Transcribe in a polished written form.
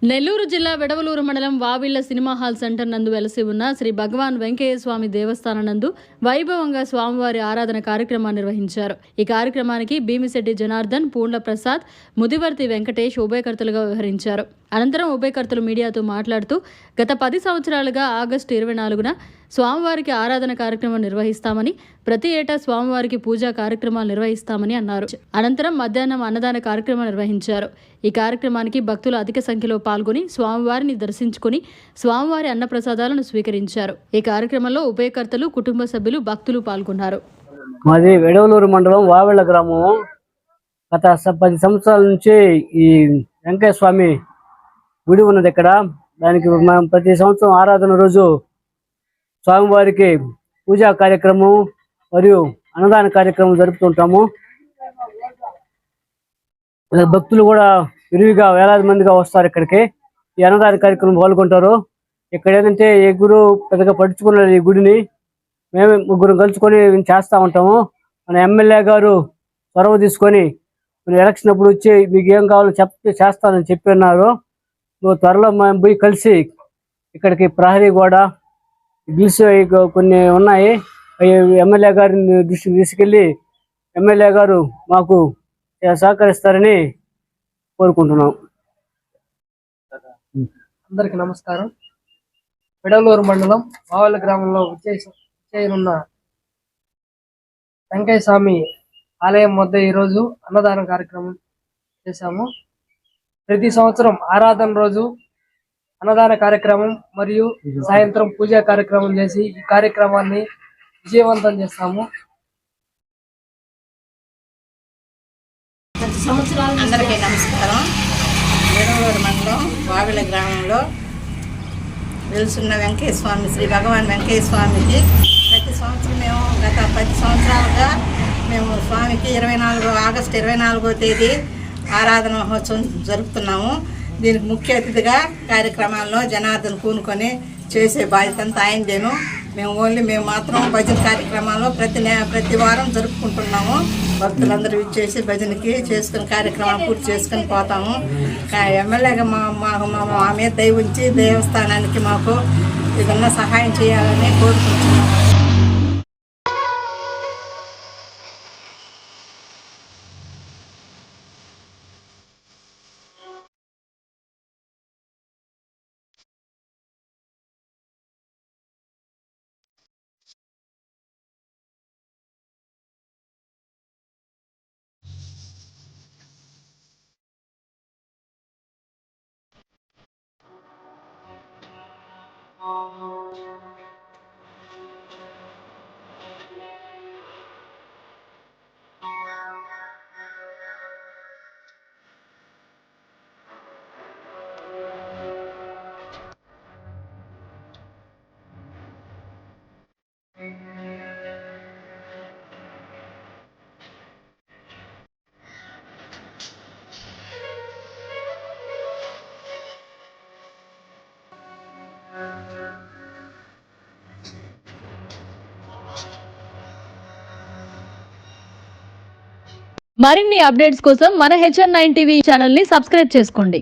నెల్లూరు జిల్లా వెడవలూరు మండలం Vavilla cinema hall centre నందు వెలసి ఉన్న శ్రీ భగవాన్ వెంకయ్య స్వామి దేవస్థానం నందు వైభవంగా స్వామివారి ఆరాధన కార్యక్రమాన్ని నిర్వహించారు. ఈ కార్యక్రమానికి భీమిశెట్టి జనార్దన్, పూండ్ల ప్రసాద్, ముదివర్తి వెంకటేష్ ఉభయకర్తలుగా వ్యవహరించారు. అనంతరం ఉభయకర్తలు మీడియాతో మాట్లాడుతూ గత 10 సంవత్సరాలుగా ఆగస్టు 24న స్వామివారికి ఆరాధన కార్యక్రమం నిర్వహిస్తామని, ప్రతి ఏటా స్వామివారికి పూజా కార్యక్రమాలు నిర్వహిస్తామని అన్నారు. అనంతరం మధ్యాహ్నం అన్నదాన కార్యక్రమం నిర్వహించారు. ఈ కార్యక్రమానికి భక్తులు అధిక సంఖ్యలో పాల్గొని స్వామివారిని దర్శించుకుని స్వామివారి అన్నప్రసాదాలను స్వీకరించారు. ఈ కార్యక్రమంలో ఉభయకర్తలు, కుటుంబ సభ్యులు, భక్తులు పాల్గొన్నారు. మాది వెడవలూరు మండలం వావిళ్ళ గ్రామం. గత 10 సంవత్సరాల నుంచి ఈ వెంకయ్య స్వామి గుడి ఉన్నది ఇక్కడ. దానికి మనం ప్రతి సంవత్సరం ఆరాధన రోజు స్వామివారికి పూజా కార్యక్రమం మరియు అన్నదాన కార్యక్రమం జరుపుతుంటాము. భక్తులు కూడా విరివిగా వేలాది మందిగా వస్తారు ఇక్కడికి. ఈ అన్నదాన కార్యక్రమం పాల్గొంటారు. ఇక్కడ ఏంటంటే ఏ గురు పెద్దగా పట్టించుకున్నారు ఈ గుడిని. మేము ముగ్గురు కలుసుకొని చేస్తూ ఉంటాము. మన ఎమ్మెల్యే గారు చొరవ తీసుకొని ఎలక్షన్ అప్పుడు వచ్చి మీకు ఏం కావాలో చేస్తానని చెప్పి ఉన్నారు. త్వరలో మేము పోయి కలిసి ఇక్కడికి ప్రహరీ గోడ, గిల్స్ కొన్ని ఉన్నాయి. ఎమ్మెల్యే గారిని దృష్టికి తీసుకెళ్ళి ఎమ్మెల్యే గారు మాకు సహకరిస్తారని కోరుకుంటున్నాం. అందరికి నమస్కారం. వెడవలూరు మండలం వావల గ్రామంలో విజయనున్న వెంకయ్య స్వామి ఆలయం వద్ద ఈరోజు అన్నదాన కార్యక్రమం చేశాము. ప్రతి సంవత్సరం ఆరాధన రోజు అన్నదాన కార్యక్రమం మరియు సాయంత్రం పూజా కార్యక్రమం చేసి ఈ కార్యక్రమాన్ని విజయవంతం చేస్తాము. అందరికీ నమస్కారం. వెడవలూరు మండలం వావిల గ్రామంలో వెలుసున్న వెంకయ్య స్వామి, శ్రీ భగవాన్ వెంకయ్య స్వామికి ప్రతి సంవత్సరం మేము గత 10 సంవత్సరాలుగా మేము స్వామికి ఆగస్టు 24వ తేదీ ఆరాధన మహోత్సవం జరుపుతున్నాము. దీనికి ముఖ్య అతిథిగా కార్యక్రమాల్లో జనార్దన్ కూనుకొని చేసే బాధ్యత అంతా ఆయనదేను. మేము మాత్రం భజన కార్యక్రమాలు ప్రతి వారం జరుపుకుంటున్నాము. భక్తులందరూ ఇచ్చేసి భజనకి చేసుకుని కార్యక్రమాలు పూర్తి చేసుకుని పోతాము. ఎమ్మెల్యేగా మా మీద దయ ఉంచి దేవస్థానానికి మాకు ఏదన్నా సహాయం చేయాలని కోరుకుంటున్నాము. మరిన్ని అప్డేట్స్ కోసం మన HN9 టీవీ ఛానల్ ని సబ్స్క్రైబ్ చేసుకోండి.